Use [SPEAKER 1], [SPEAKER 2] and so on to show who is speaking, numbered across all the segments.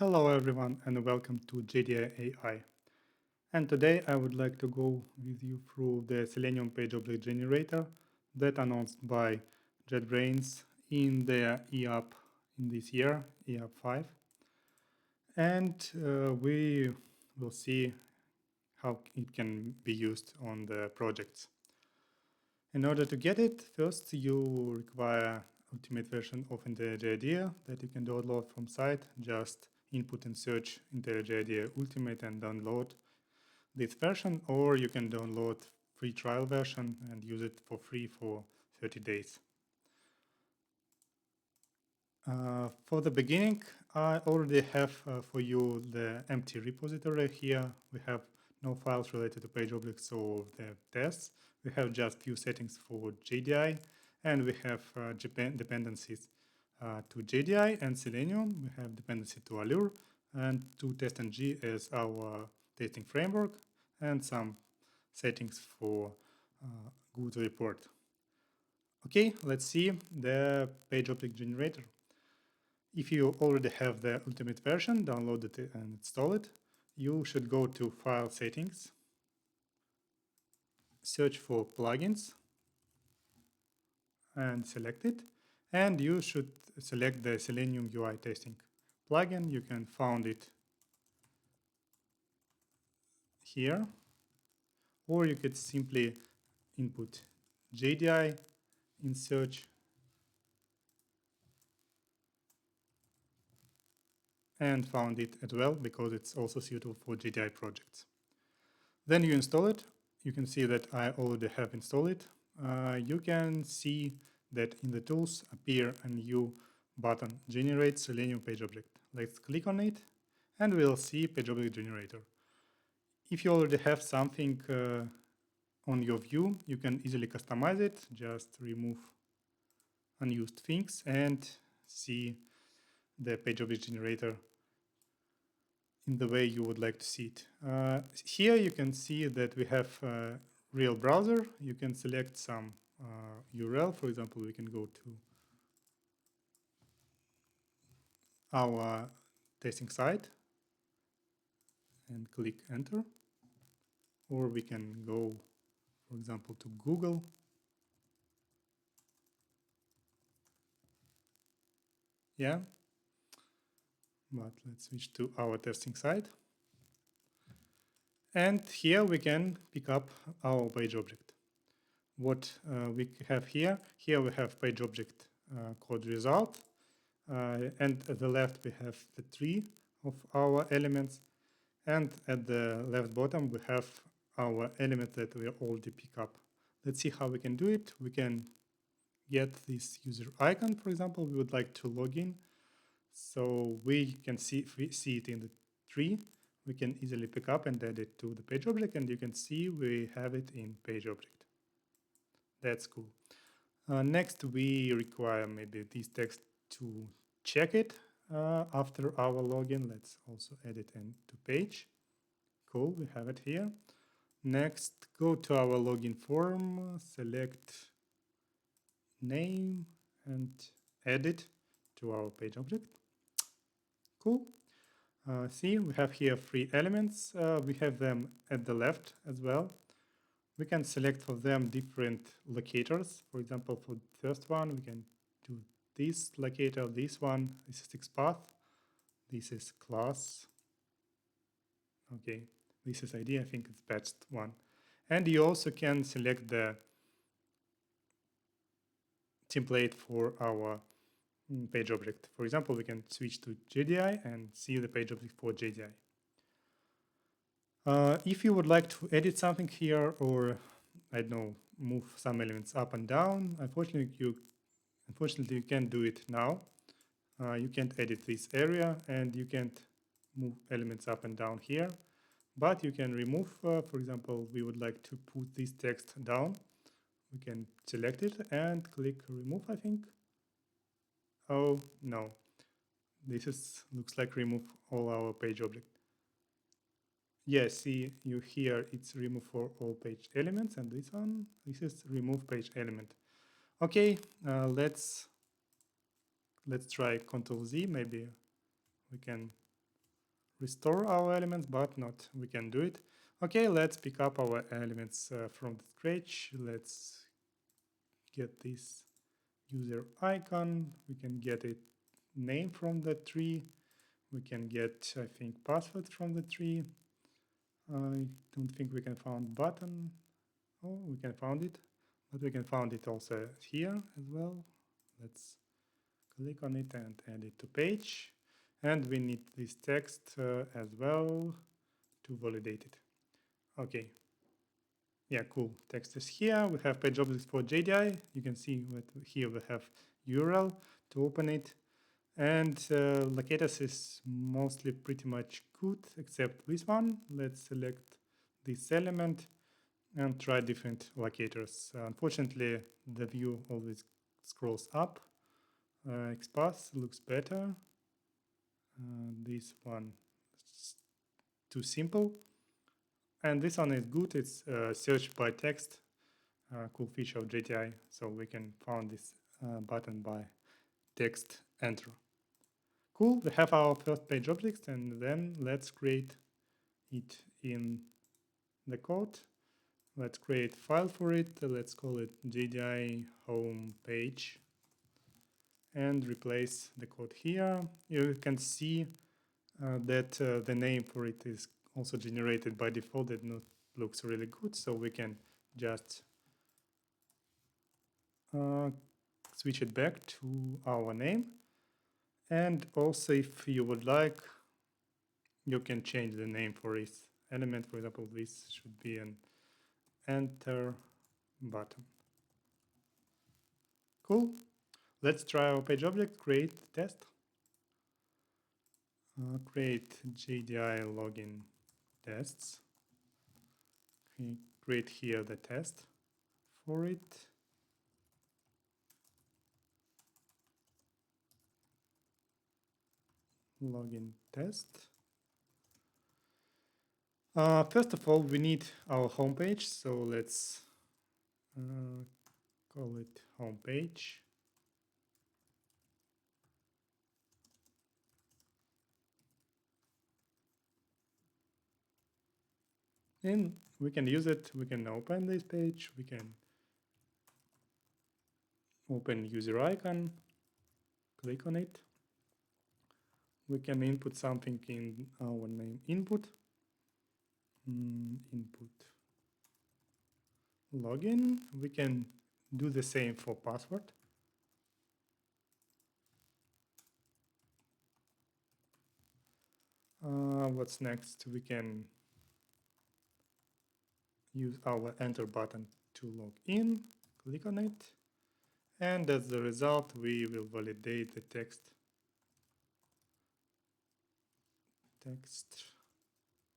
[SPEAKER 1] Hello everyone and welcome to JDI AI. And today I would like to go with you through the Selenium page object generator that announced by JetBrains in their EAP in this year, EAP 5. And we will see how it can be used on the projects. In order to get it, first you require ultimate version of IntelliJ IDEA that you can download from site. Just input and search IntelliJ IDEA Ultimate and download this version, or you can download free trial version and use it for free for 30 days. For the beginning, I already have for you the empty repository. Here we have no files related to page objects or the tests. We have just few settings for JDI, and we have dependencies to JDI and Selenium. We have dependency to Allure and to TestNG as our testing framework, and some settings for good report. Okay, let's see the page object generator. If you already have the ultimate version, download it and install it, you should go to File Settings, search for Plugins, and select it. And you should select the Selenium UI Testing plugin. You can find it here, or you could simply input JDI in search and found it as well because it's also suitable for JDI projects. Then you install it. You can see that I already have installed it. You can see that in the tools appear a new button, Generate Selenium Page Object. Let's click on it and we'll see Page Object Generator. If you already have something on your view, you can easily customize it. Just remove unused things and see the Page Object Generator in the way you would like to see it. Here you can see that we have a real browser. You can select some URL. For example, we can go to our testing site and click enter. Or we can go, for example, to Google. Yeah. But let's switch to our testing site. And here we can pick up our page object. What we have here we have page object code result. And at the left we have the tree of our elements. And at the left bottom we have our element that we already pick up. Let's see how we can do it. We can get this user icon, for example. We would like to log in. So we can see it in the tree. We can easily pick up and add it to the page object, and you can see we have it in page object. That's cool. Next, we require maybe this text to check it after our login. Let's also add it into page. Cool, we have it here. Next, go to our login form, select name and add it to our page object. Cool. See, we have here 3 elements. We have them at the left as well. We can select for them different locators. For example, for the first one, we can do this locator, this one. This is XPath. This is class. Okay, this is ID. I think it's best one. And you also can select the template for our page object. For example, we can switch to JDI and see the page object for JDI. If you would like to edit something here, or I don't know, move some elements up and down, unfortunately you can't do it now. You can't edit this area and you can't move elements up and down here, but you can remove, for example, we would like to put this text down. We can select it and click remove, I think. Oh, no. This looks like remove all our page object. Yes, see, you here it's remove for all page elements, and this one, this is remove page element. Okay, let's try Ctrl Z. Maybe we can restore our elements, but not, we can do it. Okay, let's pick up our elements from the scratch. Let's get this user icon. We can get a name from the tree. We can get, I think, password from the tree. I don't think we can find button. Oh, we can find it, but we can find it also here as well. Let's click on it and add it to page. And we need this text as well to validate it. Okay. Yeah, cool. Text is here. We have page objects for JDI. You can see that here we have URL to open it. And locators is mostly pretty much good, except this one. Let's select this element and try different locators. Unfortunately, the view always scrolls up. XPath looks better. This one is too simple. And this one is good. It's search by text. Cool feature of JTI. So we can find this button by text enter. Cool. We have our first page object, and then let's create it in the code. Let's create a file for it. Let's call it JDI home page and replace the code here. You can see that the name for it is also generated by default. It looks really good, so we can just switch it back to our name. And also, if you would like, you can change the name for this element. For example, this should be an enter button. Cool. Let's try our page object, create test. Create JDI login tests. Create here the test for it. Login test. First of all, we need our homepage, so let's call it homepage. And we can use it. We can open this page. We can open user icon, click on it. We can input something in our name input. Input login. We can do the same for password. What's next? We can use our enter button to log in, click on it, and as the result we will validate the text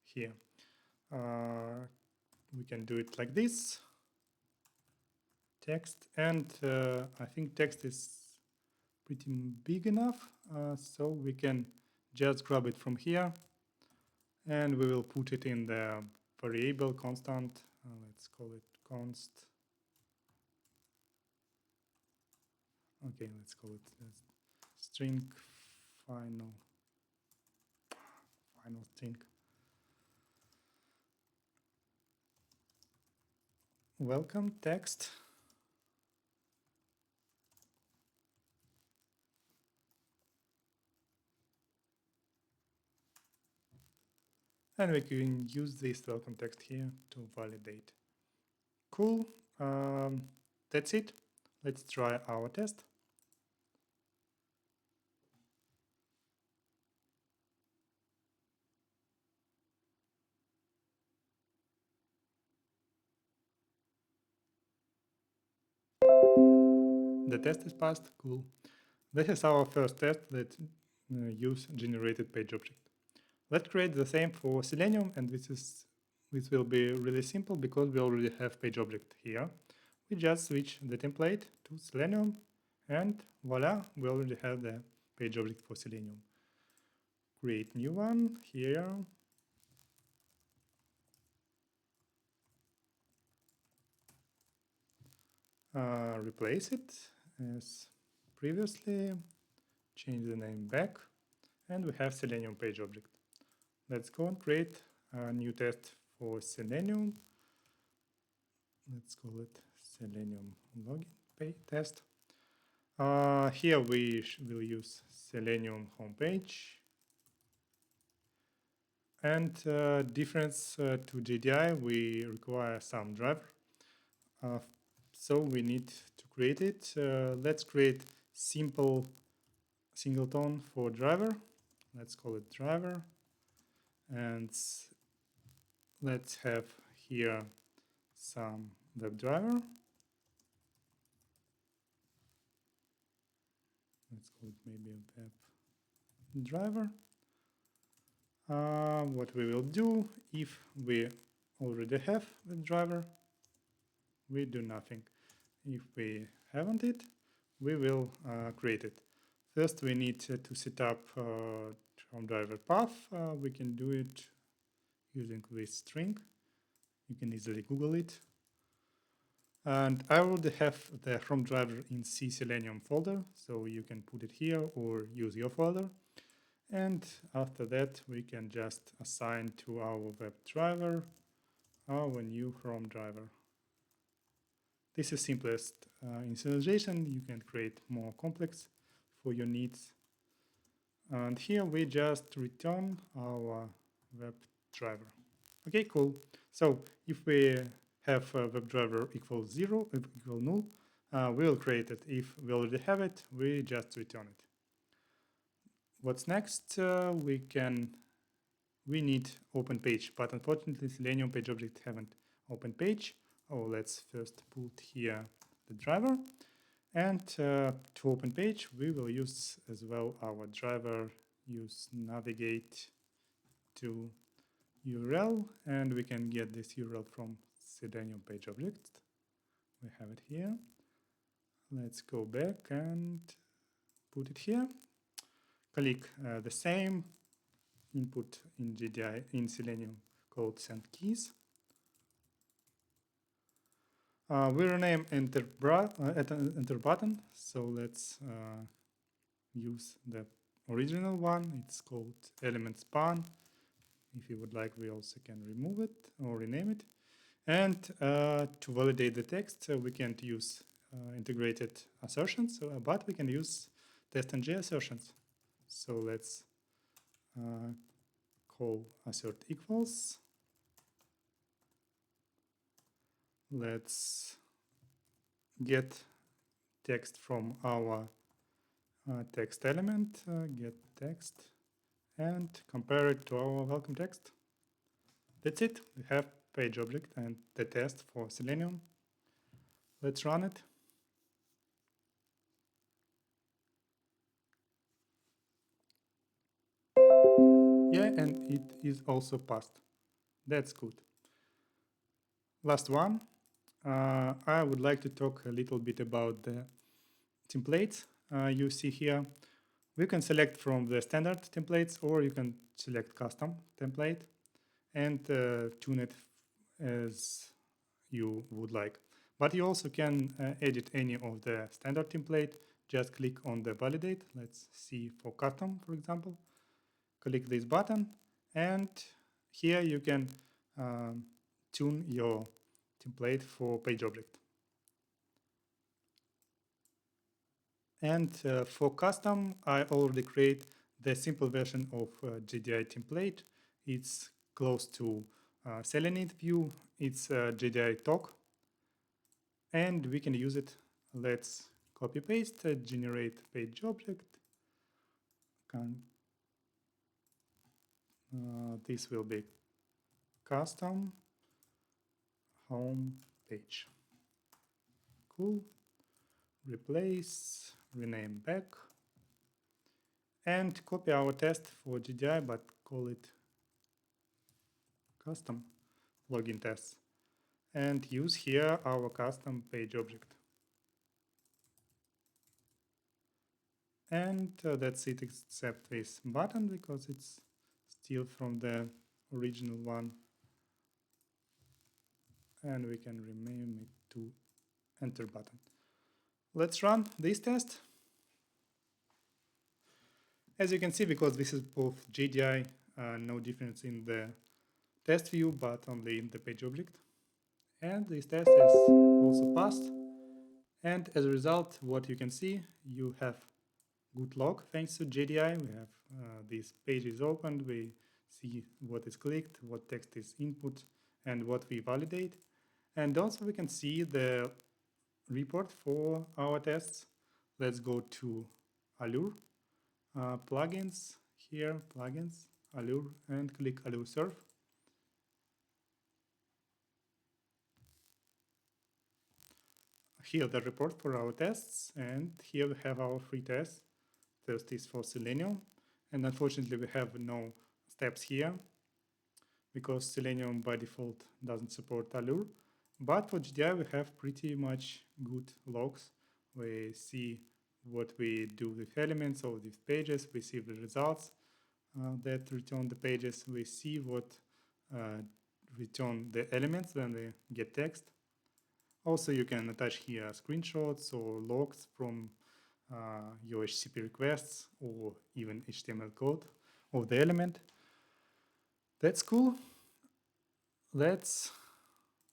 [SPEAKER 1] here. We can do it like this, text, and I think text is pretty big enough, so we can just grab it from here and we will put it in the variable constant. Let's call it const. Okay, let's call it string final string. Welcome text. And we can use this welcome text here to validate. Cool. That's it. Let's try our test. The test is passed. Cool. This is our first test that use generated page object. Let's create the same for Selenium, and this will be really simple because we already have page object here. We just switch the template to Selenium, and voila, we already have the page object for Selenium. Create new one here. Replace it as previously, change the name back, and we have Selenium page object. Let's go and create a new test for Selenium. Let's call it Selenium login page test. Here we will use Selenium homepage. And difference to GDI, we require some driver. So we need to create it. Let's create simple singleton for driver. Let's call it driver. And let's have here some WebDriver. Let's call it maybe a WebDriver. What we will do, if we already have WebDriver, we do nothing. If we haven't it, we will create it. First, we need to set up from driver path. We can do it using this string. You can easily Google it. And I already have the Chrome driver in C Selenium folder, so you can put it here or use your folder. And after that, we can just assign to our web driver our new Chrome driver. This is simplest initialization. You can create more complex for your needs. And here we just return our web driver. Okay, cool. So if we have a WebDriver equals 0, equal null, we will create it. If we already have it, we just return it. What's next? We need open page, but unfortunately Selenium page object haven't open page. Oh, let's first put here the driver. And to open page, we will use as well our driver, use navigate to URL, and we can get this URL from Selenium page object. We have it here. Let's go back and put it here. Click the same input in GDI in Selenium called send keys. We rename enter button, so let's use the original one. It's called element span. If you would like, we also can remove it or rename it. And to validate the text, we can't use integrated assertions, but we can use test-ng assertions. So let's call assert equals. Let's get text from our text element, get text, and compare it to our welcome text. That's it. We have page object and the test for Selenium. Let's run it. Yeah, and it is also passed. That's good. Last one. I would like to talk a little bit about the templates you see here. We can select from the standard templates, or you can select custom template and tune it as you would like. But you also can edit any of the standard template. Just click on the validate. Let's see for custom, for example. Click this button, and here you can tune your template for page object. And for custom, I already create the simple version of GDI template. It's close to Selenium view. It's GDI talk, and we can use it. Let's copy paste, generate page object. This will be custom home page. Cool. Replace, rename back, and copy our test for GDI, but call it custom login test, and use here our custom page object. And that's it, except this button, because it's still from the original one, and we can rename it to enter button. Let's run this test. As you can see, because this is both GDI no difference in the test view, but only in the page object. And this test is also passed. And as a result, what you can see, you have good log thanks to JDI. We have these pages opened. We see what is clicked, what text is input, and what we validate. And also we can see the report for our tests. Let's go to Allure, plugins, here, plugins, Allure, and click Allure Serve. Here the report for our tests, and here we have our free tests. Test is for Selenium, and unfortunately we have no steps here because Selenium by default doesn't support Allure. But for GDI we have pretty much good logs. We see what we do with elements of these pages, we see the results that return the pages, we see what return the elements when we get text. Also, you can attach here screenshots or logs from your HTTP requests or even HTML code of the element. That's cool. Let's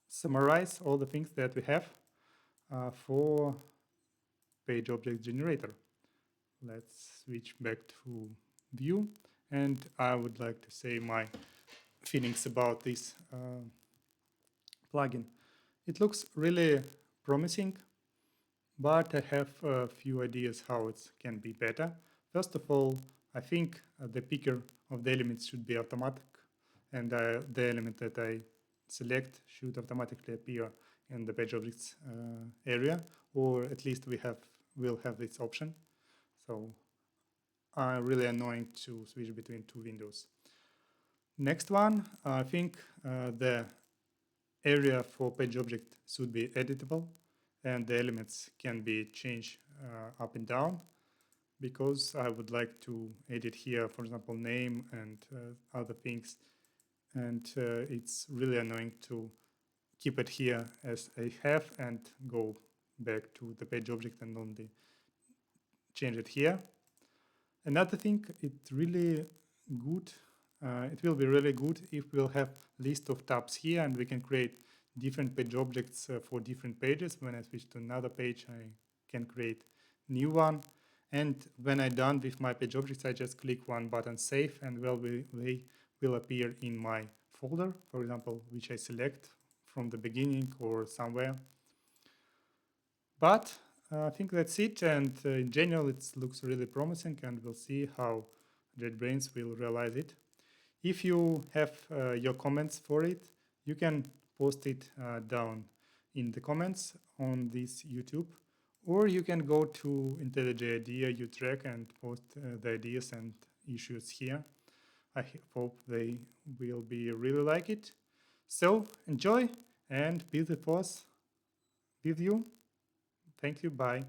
[SPEAKER 1] summarize all the things that we have for page object generator. Let's switch back to view, and I would like to say my feelings about this plugin. It looks really promising, but I have a few ideas how it can be better. First of all, I think the picker of the elements should be automatic, and the element that I select should automatically appear in the page objects area, or at least we'll have this option. So really annoying to switch between two windows. Next one, I think the area for page object should be editable, and the elements can be changed up and down, because I would like to edit here, for example, name and other things, and it's really annoying to keep it here as I have and go back to the page object and only change it here. Another thing, it will be really good if we'll have list of tabs here and we can create different page objects for different pages. When I switch to another page, I can create new one. And when I'm done with my page objects, I just click one button, save, and they will appear in my folder, for example, which I select from the beginning or somewhere. But I think that's it, and in general it looks really promising, and we'll see how JetBrains will realize it. If you have your comments for it, you can post it down in the comments on this YouTube, or you can go to IntelliJ Idea UTrack and post the ideas and issues here. I hope they will be really like it. So enjoy, and be the force with you. Thank you, bye.